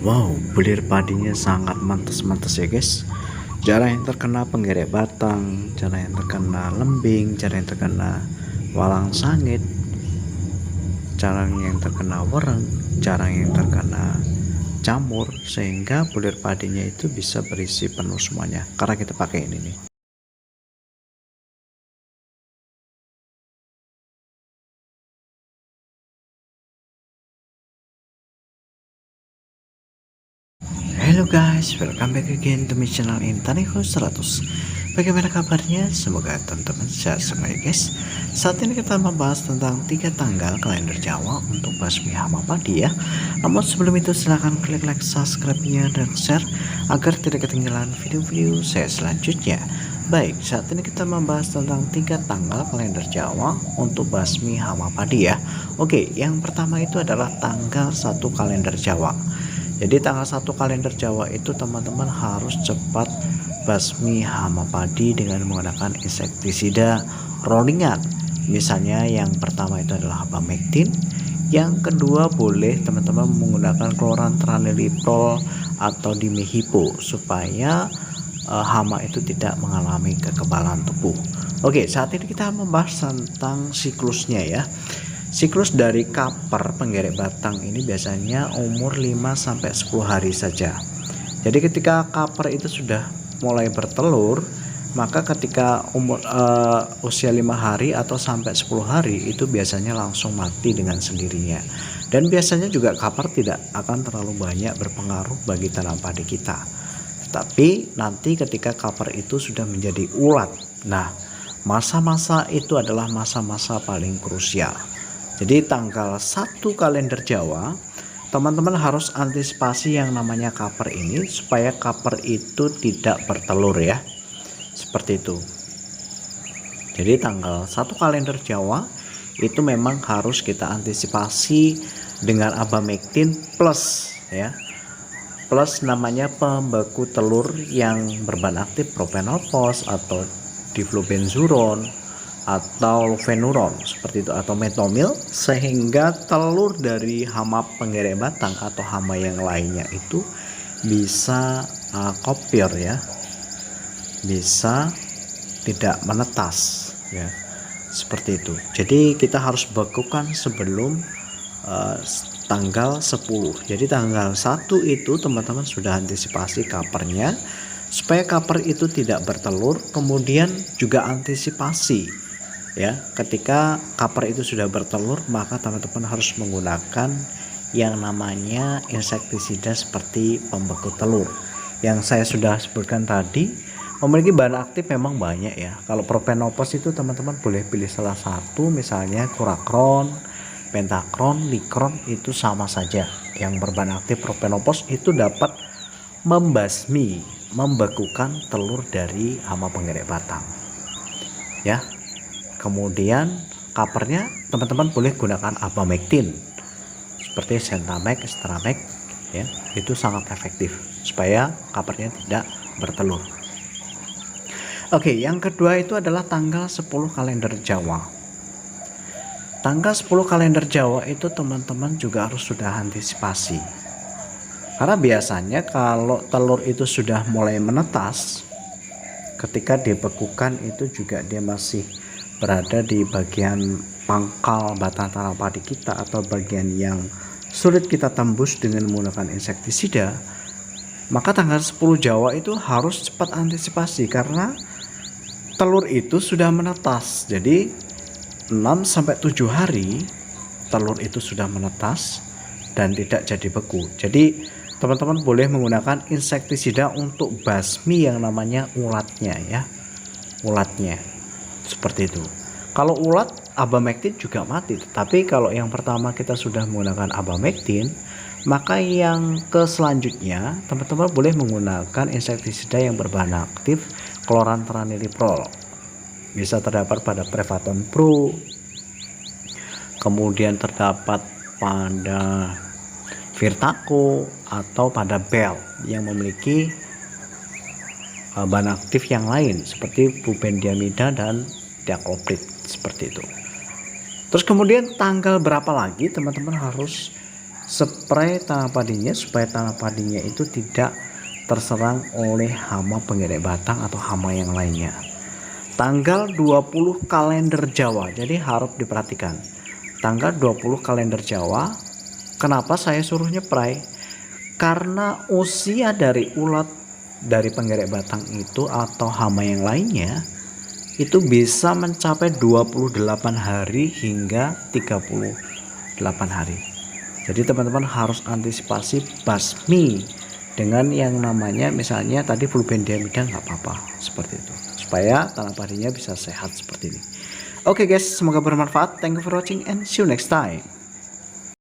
Wow, bulir padinya sangat mantes-mantes ya guys. Jarang yang terkena penggerek batang, jarang yang terkena lembing, jarang yang terkena walang sangit, jarang yang terkena wereng, jarang yang terkena jamur, sehingga bulir padinya itu bisa berisi penuh semuanya karena kita pakai ini nih. Hello guys, welcome back again to my channel Intaniho 100. Bagaimana kabarnya? Semoga teman-teman sehat semua ya guys. Saat ini kita membahas tentang 3 tanggal kalender Jawa untuk basmi hama padi ya. Namun sebelum itu silahkan klik like, subscribe-nya, dan share agar tidak ketinggalan video-video saya selanjutnya. Baik, saat ini kita membahas tentang 3 tanggal kalender Jawa untuk basmi hama padi ya. Oke, yang pertama itu adalah tanggal 1 kalender Jawa. Jadi tanggal 1 kalender Jawa itu teman-teman harus cepat basmi hama padi dengan menggunakan insektisida rollingan. Misalnya yang pertama itu adalah abamectin, yang kedua boleh teman-teman menggunakan chlorantraniliprol atau dimehipo supaya hama itu tidak mengalami kekebalan tubuh. Oke, saat ini kita membahas tentang siklusnya ya. Siklus dari kaper penggerek batang ini biasanya umur 5-10 hari saja. Jadi ketika kaper itu sudah mulai bertelur, maka ketika usia 5 hari atau sampai 10 hari itu biasanya langsung mati dengan sendirinya. Dan biasanya juga kaper tidak akan terlalu banyak berpengaruh bagi tanam padi kita. Tetapi nanti ketika kaper itu sudah menjadi ulat, nah masa-masa itu adalah masa-masa paling krusial. Jadi tanggal 1 kalender Jawa, teman-teman harus antisipasi yang namanya kaper ini supaya kaper itu tidak bertelur ya. Seperti itu. Jadi tanggal 1 kalender Jawa itu memang harus kita antisipasi dengan abamectin plus ya. Plus namanya pembeku telur yang berbahan aktif propenolphos atau diflubenzuron atau luvenuron seperti itu, atau metomil, sehingga telur dari hama penggerek batang atau hama yang lainnya itu bisa kopior ya, bisa tidak menetas ya, seperti itu. Jadi kita harus bekukan sebelum tanggal 10. Jadi tanggal 1 itu teman-teman sudah antisipasi kapernya supaya kaper itu tidak bertelur. Kemudian juga antisipasi ya, ketika kaper itu sudah bertelur, maka teman-teman harus menggunakan yang namanya insektisida seperti pembeku telur yang saya sudah sebutkan tadi. Memiliki bahan aktif memang banyak ya. Kalau propenolphos itu teman-teman boleh pilih salah satu, misalnya Curacron, Pentacron, Licron, itu sama saja. Yang berbahan aktif propenolphos itu dapat membasmi, membekukan telur dari hama penggerek batang ya. Kemudian kapernya teman-teman boleh gunakan abamectin seperti Sentamek, Stramek ya, itu sangat efektif supaya kapernya tidak bertelur. Oke, yang kedua itu adalah tanggal 10 kalender Jawa. Tanggal 10 kalender Jawa itu teman-teman juga harus sudah antisipasi. Karena biasanya kalau telur itu sudah mulai menetas, ketika dibekukan itu juga dia masih berada di bagian pangkal batang tanam padi kita atau bagian yang sulit kita tembus dengan menggunakan insektisida, maka tanggal 10 Jawa itu harus cepat antisipasi karena telur itu sudah menetas. Jadi 6-7 hari telur itu sudah menetas dan tidak jadi beku. Jadi teman-teman boleh menggunakan insektisida untuk basmi yang namanya ulatnya ya, ulatnya seperti itu. Kalau ulat abamectin juga mati, tapi kalau yang pertama kita sudah menggunakan abamectin, maka yang ke selanjutnya teman-teman boleh menggunakan insektisida yang berbahan aktif chlorantraniliprol. Bisa terdapat pada Prevaton Pro, kemudian terdapat pada Virtaco atau pada Bell yang memiliki bahan aktif yang lain seperti bupendiamida dan diakloprid seperti itu. Terus kemudian tanggal berapa lagi teman-teman harus spray tanam padinya supaya tanam padinya itu tidak terserang oleh hama penggedek batang atau hama yang lainnya. Tanggal 20 kalender Jawa, jadi harus diperhatikan. Tanggal 20 kalender Jawa, kenapa saya suruh nyepray? Karena usia dari ulat dari penggedek batang itu atau hama yang lainnya itu bisa mencapai 28 hari hingga 38 hari. Jadi teman-teman harus antisipasi basmi dengan yang namanya misalnya tadi flubendiamida nggak apa-apa seperti itu supaya tanam padinya bisa sehat seperti ini. Oke guys, semoga bermanfaat. Thank you for watching and see you next time.